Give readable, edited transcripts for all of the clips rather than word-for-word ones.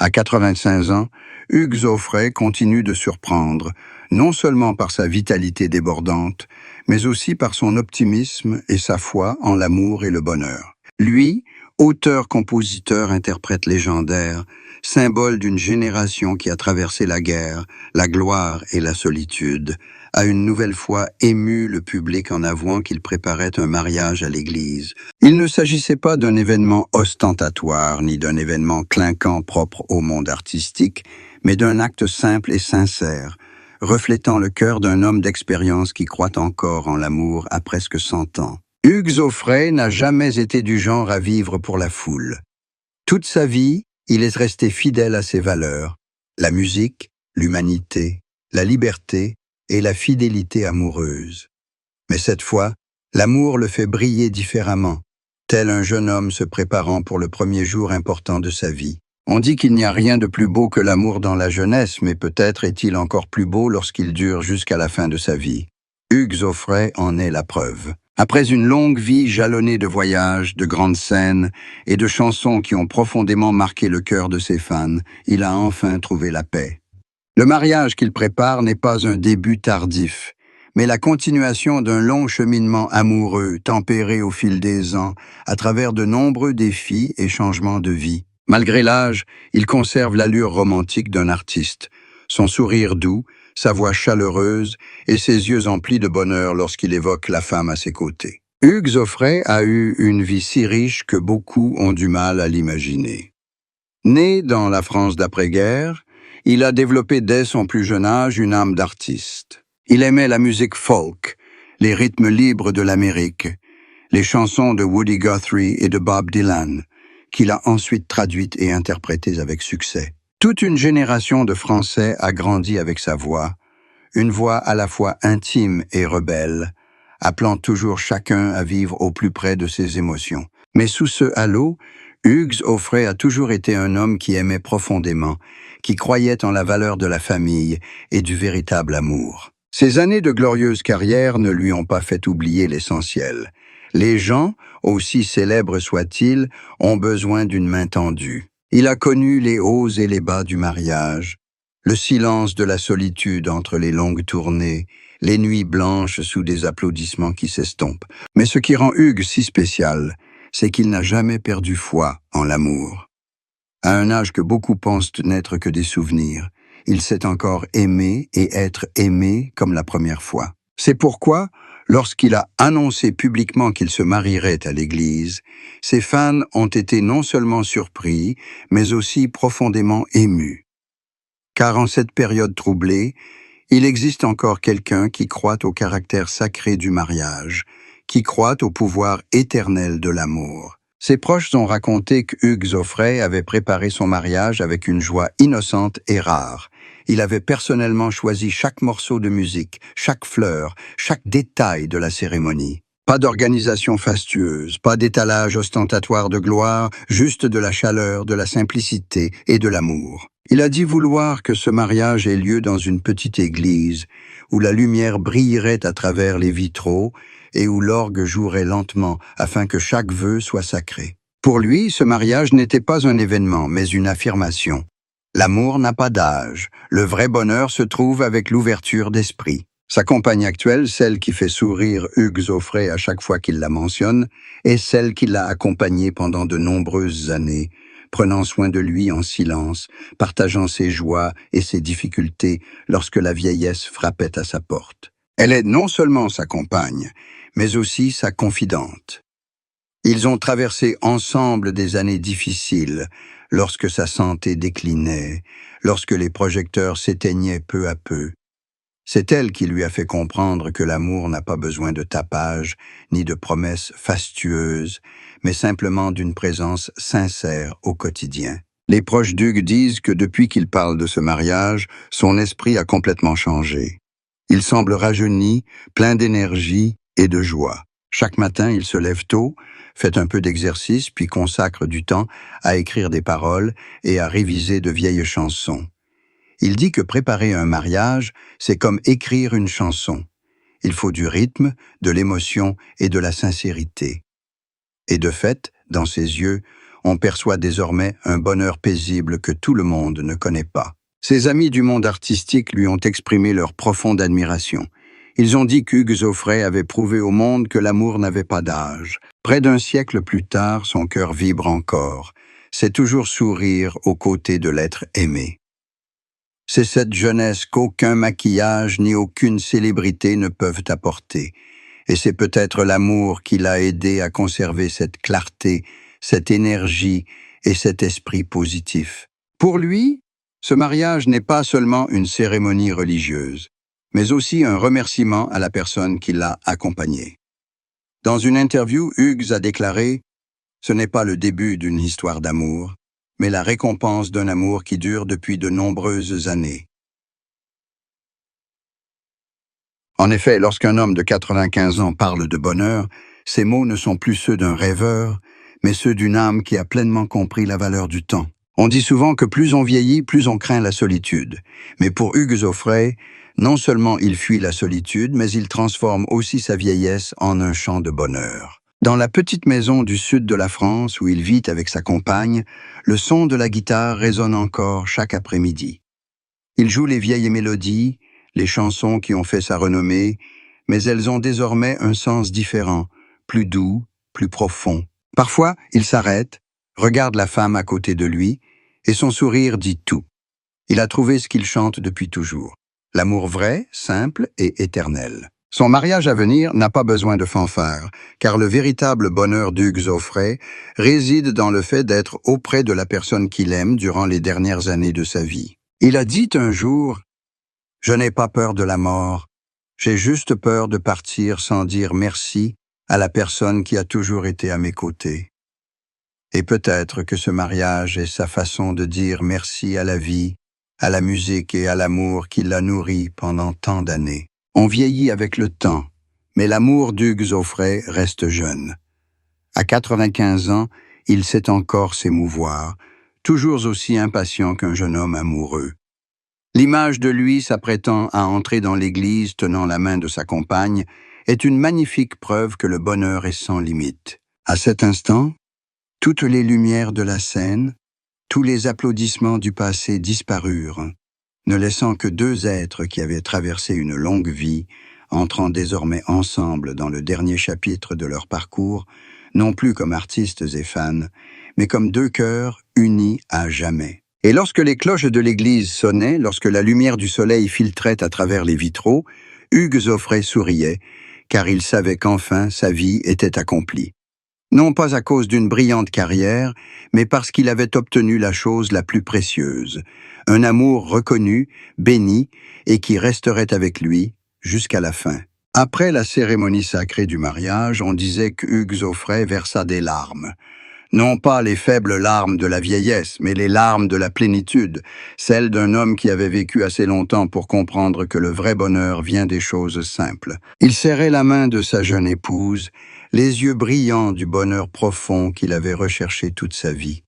À 85 ans, Hugues Aufray continue de surprendre, non seulement par sa vitalité débordante, mais aussi par son optimisme et sa foi en l'amour et le bonheur. Lui, auteur, compositeur, interprète légendaire, symbole d'une génération qui a traversé la guerre, la gloire et la solitude, a une nouvelle fois ému le public en avouant qu'il préparait un mariage à l'église. Il ne s'agissait pas d'un événement ostentatoire, ni d'un événement clinquant propre au monde artistique, mais d'un acte simple et sincère, reflétant le cœur d'un homme d'expérience qui croit encore en l'amour à presque 100 ans. Hugues Aufray n'a jamais été du genre à vivre pour la foule. Toute sa vie, il est resté fidèle à ses valeurs, la musique, l'humanité, la liberté et la fidélité amoureuse. Mais cette fois, l'amour le fait briller différemment, tel un jeune homme se préparant pour le premier jour important de sa vie. On dit qu'il n'y a rien de plus beau que l'amour dans la jeunesse, mais peut-être est-il encore plus beau lorsqu'il dure jusqu'à la fin de sa vie. Hugues Aufray en est la preuve. Après une longue vie jalonnée de voyages, de grandes scènes et de chansons qui ont profondément marqué le cœur de ses fans, il a enfin trouvé la paix. Le mariage qu'il prépare n'est pas un début tardif, mais la continuation d'un long cheminement amoureux, tempéré au fil des ans, à travers de nombreux défis et changements de vie. Malgré l'âge, il conserve l'allure romantique d'un artiste, son sourire doux, sa voix chaleureuse et ses yeux emplis de bonheur lorsqu'il évoque la femme à ses côtés. Hugues Aufray a eu une vie si riche que beaucoup ont du mal à l'imaginer. Né dans la France d'après-guerre, il a développé dès son plus jeune âge une âme d'artiste. Il aimait la musique folk, les rythmes libres de l'Amérique, les chansons de Woody Guthrie et de Bob Dylan, qu'il a ensuite traduites et interprétées avec succès. Toute une génération de Français a grandi avec sa voix, une voix à la fois intime et rebelle, appelant toujours chacun à vivre au plus près de ses émotions. Mais sous ce halo, Hugues Aufray a toujours été un homme qui aimait profondément, qui croyait en la valeur de la famille et du véritable amour. Ses années de glorieuse carrière ne lui ont pas fait oublier l'essentiel. Les gens, aussi célèbres soient-ils, ont besoin d'une main tendue. Il a connu les hauts et les bas du mariage, le silence de la solitude entre les longues tournées, les nuits blanches sous des applaudissements qui s'estompent. Mais ce qui rend Hugues si spécial, c'est qu'il n'a jamais perdu foi en l'amour. À un âge que beaucoup pensent n'être que des souvenirs, il sait encore aimer et être aimé comme la première fois. C'est pourquoi, lorsqu'il a annoncé publiquement qu'il se marierait à l'église, ses fans ont été non seulement surpris, mais aussi profondément émus. Car en cette période troublée, il existe encore quelqu'un qui croit au caractère sacré du mariage, qui croit au pouvoir éternel de l'amour. Ses proches ont raconté que Hugues Aufray avait préparé son mariage avec une joie innocente et rare. Il avait personnellement choisi chaque morceau de musique, chaque fleur, chaque détail de la cérémonie. Pas d'organisation fastueuse, pas d'étalage ostentatoire de gloire, juste de la chaleur, de la simplicité et de l'amour. Il a dit vouloir que ce mariage ait lieu dans une petite église, où la lumière brillerait à travers les vitraux et où l'orgue jouerait lentement afin que chaque vœu soit sacré. Pour lui, ce mariage n'était pas un événement, mais une affirmation. L'amour n'a pas d'âge. Le vrai bonheur se trouve avec l'ouverture d'esprit. Sa compagne actuelle, celle qui fait sourire Hugues Aufray à chaque fois qu'il la mentionne, est celle qui l'a accompagné pendant de nombreuses années, prenant soin de lui en silence, partageant ses joies et ses difficultés lorsque la vieillesse frappait à sa porte. Elle est non seulement sa compagne, mais aussi sa confidente. Ils ont traversé ensemble des années difficiles, lorsque sa santé déclinait, lorsque les projecteurs s'éteignaient peu à peu. C'est elle qui lui a fait comprendre que l'amour n'a pas besoin de tapage, ni de promesses fastueuses, mais simplement d'une présence sincère au quotidien. Les proches d'Hugues disent que depuis qu'il parle de ce mariage, son esprit a complètement changé. Il semble rajeuni, plein d'énergie et de joie. Chaque matin, il se lève tôt, fait un peu d'exercice, puis consacre du temps à écrire des paroles et à réviser de vieilles chansons. Il dit que préparer un mariage, c'est comme écrire une chanson. Il faut du rythme, de l'émotion et de la sincérité. Et de fait, dans ses yeux, on perçoit désormais un bonheur paisible que tout le monde ne connaît pas. Ses amis du monde artistique lui ont exprimé leur profonde admiration. Ils ont dit qu'Hugues Aufray avait prouvé au monde que l'amour n'avait pas d'âge. Près d'un siècle plus tard, son cœur vibre encore. C'est toujours sourire aux côtés de l'être aimé. C'est cette jeunesse qu'aucun maquillage ni aucune célébrité ne peuvent apporter. Et c'est peut-être l'amour qui l'a aidé à conserver cette clarté, cette énergie et cet esprit positif. Pour lui, ce mariage n'est pas seulement une cérémonie religieuse, mais aussi un remerciement à la personne qui l'a accompagné. Dans une interview, Hugues a déclaré « Ce n'est pas le début d'une histoire d'amour, mais la récompense d'un amour qui dure depuis de nombreuses années. » En effet, lorsqu'un homme de 95 ans parle de bonheur, ses mots ne sont plus ceux d'un rêveur, mais ceux d'une âme qui a pleinement compris la valeur du temps. On dit souvent que plus on vieillit, plus on craint la solitude. Mais pour Hugues Aufray, non seulement il fuit la solitude, mais il transforme aussi sa vieillesse en un champ de bonheur. Dans la petite maison du sud de la France où il vit avec sa compagne, le son de la guitare résonne encore chaque après-midi. Il joue les vieilles mélodies, les chansons qui ont fait sa renommée, mais elles ont désormais un sens différent, plus doux, plus profond. Parfois, il s'arrête, regarde la femme à côté de lui, et son sourire dit tout. Il a trouvé ce qu'il chante depuis toujours. L'amour vrai, simple et éternel. Son mariage à venir n'a pas besoin de fanfare, car le véritable bonheur d'Hugues Aufray réside dans le fait d'être auprès de la personne qu'il aime durant les dernières années de sa vie. Il a dit un jour « Je n'ai pas peur de la mort, j'ai juste peur de partir sans dire merci à la personne qui a toujours été à mes côtés. » Et peut-être que ce mariage est sa façon de dire merci à la vie, à la musique et à l'amour qui l'a nourri pendant tant d'années. On vieillit avec le temps, mais l'amour d'Hugues Aufray reste jeune. À 95 ans, il sait encore s'émouvoir, toujours aussi impatient qu'un jeune homme amoureux. L'image de lui s'apprêtant à entrer dans l'église tenant la main de sa compagne est une magnifique preuve que le bonheur est sans limite. À cet instant, toutes les lumières de la scène, tous les applaudissements du passé disparurent, ne laissant que deux êtres qui avaient traversé une longue vie, entrant désormais ensemble dans le dernier chapitre de leur parcours, non plus comme artistes et fans, mais comme deux cœurs unis à jamais. Et lorsque les cloches de l'église sonnaient, lorsque la lumière du soleil filtrait à travers les vitraux, Hugues Aufray souriait, car il savait qu'enfin sa vie était accomplie. Non pas à cause d'une brillante carrière, mais parce qu'il avait obtenu la chose la plus précieuse, un amour reconnu, béni, et qui resterait avec lui jusqu'à la fin. Après la cérémonie sacrée du mariage, on disait qu'Hugues Aufray versa des larmes. Non pas les faibles larmes de la vieillesse, mais les larmes de la plénitude, celles d'un homme qui avait vécu assez longtemps pour comprendre que le vrai bonheur vient des choses simples. Il serrait la main de sa jeune épouse, les yeux brillants du bonheur profond qu'il avait recherché toute sa vie.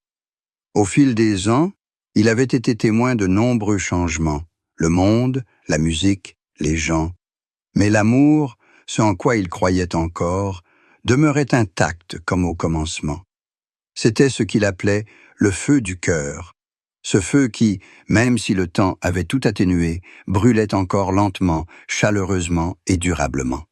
Au fil des ans, il avait été témoin de nombreux changements, le monde, la musique, les gens. Mais l'amour, ce en quoi il croyait encore, demeurait intact comme au commencement. C'était ce qu'il appelait le feu du cœur, ce feu qui, même si le temps avait tout atténué, brûlait encore lentement, chaleureusement et durablement.